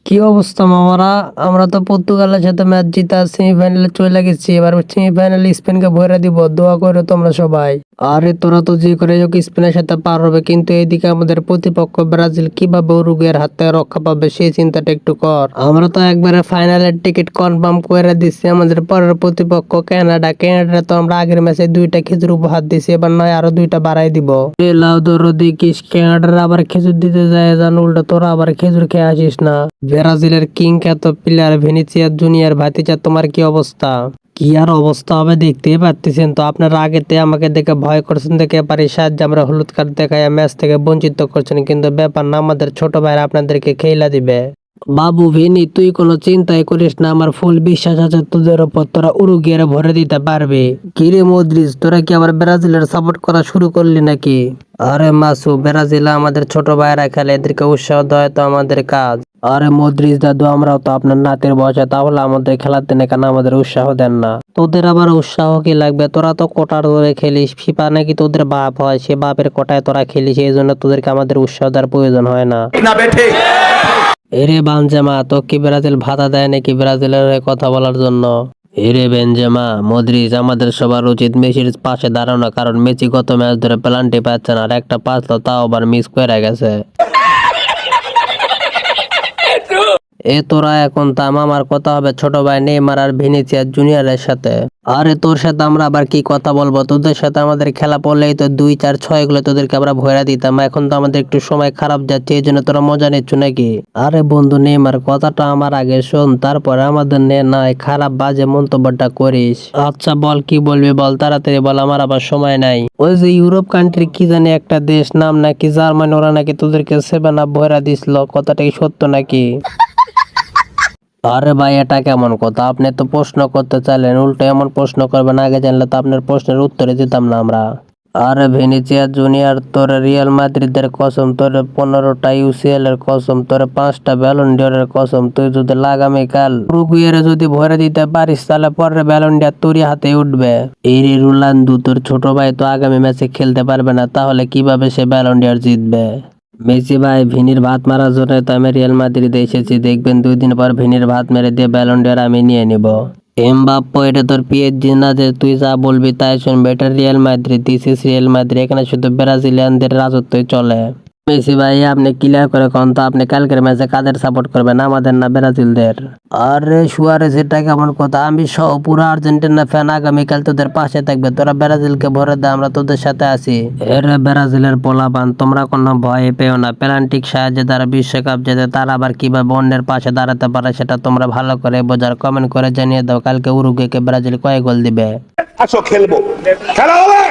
কি অবস্থা মামারা? আমরা তো পর্তুগালের সাথে ম্যাচ জিতা সেমিফাইনালে চলে গেছি। এবার সেমিফাইনালে স্পেনকে ভরে দিব, দোয়া করো তোমরা সবাই। আরে তোরা তো যে করে হোক স্পেনের সাথে পার হবে, কিন্তু এইদিকে আমাদের প্রতিপক্ষ ব্রাজিল কিভাবে উরুগুয়ের হাত থেকে রক্ষা পাবে সেই চিন্তাটা একটু কর। আমরা তো একবারে ফাইনালের টিকিট কনফার্ম করে দিচ্ছি। আমাদের পরের প্রতিপক্ষ কানাডা। কানাডা তো আমরা আগের ম্যাচে 2টা খেজুর উপহার দিছি, এবার নয় আরো 2টা বাড়াই দিব। লাউ ধরো দেখিস, কানাডার আবার খেজুর দিতে যায় জান, উল্টা তোরা আবার খেজুর খেয়ে আসিস না। ব্রাজিলের কিং খ্যাত প্লেয়ার ভিনিসিয়াস জুনিয়র ভাতিজা, তোমার কি অবস্থা? কি আর অবস্থা হবে দেখতেই পারতেছেন তো। আপনারা আগেতে আমাকে দেখে ভয় করছেন, দেখে পারি সাহায্যে আমরা হলুদ কার্ড দেখায় ম্যাচ থেকে বঞ্চিত করছেন, কিন্তু ব্যাপার না, আমাদের ছোট ভাইরা আপনাদেরকে খেলা দিবে। বাবু ভিনি, তুই কোনো চিন্তাই করিস না, আমার ফুল বিশ্বাস আছে তোদের ওপর, তোরা উরুগুয়েরে ভরে দিতে পারবে। কিরে মদ্রিজ, তোরা কি আবার ব্রাজিলের সাপোর্ট করা শুরু করলি নাকি? আরে মাসু, ব্রাজিল আমাদের ছোট ভাইরা খেলে, এদেরকে উৎসাহ দেওয়া তো আমাদের কাজ। আরে মদ্রিজ দাদু, আমরাও তো আপনার নাতির বয়সে, তাহলে আমাদের খেলাতে না কেন আমাদের উৎসাহ দেন না? তোদের আবার উৎসাহ কি লাগবে? তোরা তো কোটার ধরে খেলিস, ফিফা নাকি তোদের বাপ হয়, সে বাপের কোটায় তোরা খেলিস, এই জন্য তোদেরকে আমাদের উৎসাহ দেওয়ার প্রয়োজন হয় না। এরে বানজামা, তো কি ব্রাজিল ভাতা দেয় নাকি ব্রাজিলের হয়ে কথা বলার জন্য? এরে বেনজেমা, মদ্রিজ, আমাদের সবার উচিত মেসির পাশে দাঁড়ানো, কারণ মেসি গত ম্যাচ ধরে পেনাল্টি পাচ্ছে না, আর একটা পাঁচলো তাও আবার মিস করে গেছে। এ তোরা এখন থাম, আমার কথা হবে ছোট ভাই নেইমার আর ভিনিসিয়াস জুনিয়রের সাথে। আরে তোর সাথে আমরা আবার কি কথা বলবো? তোদের সাথে আমাদের খেলা পড়লেই তো 2-4-6 গুলো তোদেরকে আমরা ভয়রা দিতাম। এখন তো আমাদের একটু সময় খারাপ যাচ্ছে, এই জন্য তোরা মজা নিচ্ছ নাকি? আরে বন্ধু নেইমার, কথাটা আমার আগে শোন, তারপরে আমাদের নাই খারাপ বাজে মন্তব্যটা করিস। আচ্ছা বল, কি বলবি বল, তাড়াতাড়ি বল, আমার আবার সময় নাই। ওই যে ইউরোপ কান্ট্রি কি জানি একটা দেশ, নাম নাকি জার্মানি, ওরা নাকি তোদেরকে 7 আপ ভয়রা দিছিল, কথাটা কি সত্য নাকি? আরে ভাই, এটা কেমন কথা? আপনি তো প্রশ্ন করতে চাইলেন, উল্টো এমন প্রশ্ন করবেন, আগে জানলে তো আপনার প্রশ্নের উত্তরে দিতাম না আমরা। আরে ভিনিসিয়াস জুনিয়র, তোর রিয়াল মাদ্রিদের কসম, তোর 15টা ইউসিএল এর কসম, তোর 5টা ব্যালন ডিওরের কসম, তুই যদি আগামীকাল উরুগুয়েরে যদি ভরে দিতে পারিস, তাহলে পরের ব্যালন ডিওর তোরই হাতে উঠবে। এই রে রোনালদো, তোর ছোট ভাই তো আগামী ম্যাচে খেলতে পারবে না, তাহলে কিভাবে সে ব্যালন ডিওর জিতবে? মেসি ভাই, ভিনির ভাত মারার জন্য তো আমি রিয়াল মাদ্রিদে এসেছি, দেখবেন 2 দিন পর ভিনির ভাত মেরে দিয়ে ব্যালন ডিওর আমি নিয়ে নিব। এমবাপ্পে, এটা তোর পিএসজি না যে তুই যা বলবি তাই শুনবে, এটা Real Madrid, this is Real Madrid, এখানে শুধু ব্রাজিলিয়ানদের রাজত্বই চলে। মেসি ভাই, আপনি ক্লিয়ার করে কোন তো, আপনি কালকের ম্যাচে কাদের সাপোর্ট করবেন, আমাদের না ব্রাজিলদের? আরে সুয়ারেজ, এটা কেমন কথা? আমি সহ পুরো আর্জেন্টিনা ফ্যান, আগামীকাল তোদের পাশে থাকবে, তোরা ব্রাজিলকে ভরে দে, আমরা তোদের সাথে আছি। এরে ব্রাজিলের পোলাপান, তোমরা কোনো ভয় পেও না, পেনাল্টির সাহায্যে তারা বিশ্বকাপ জেতে, তারা আবার কিভাবে অন্যের পাশে দাঁড়াতে পারে সেটা তোমরা ভালো করে বোঝার, কমেন্ট করে জানিয়ে দাও কালকে উরুগুয়েকে ব্রাজিল কয় গোল দিবে। আসো খেলবো, খেলা হবে।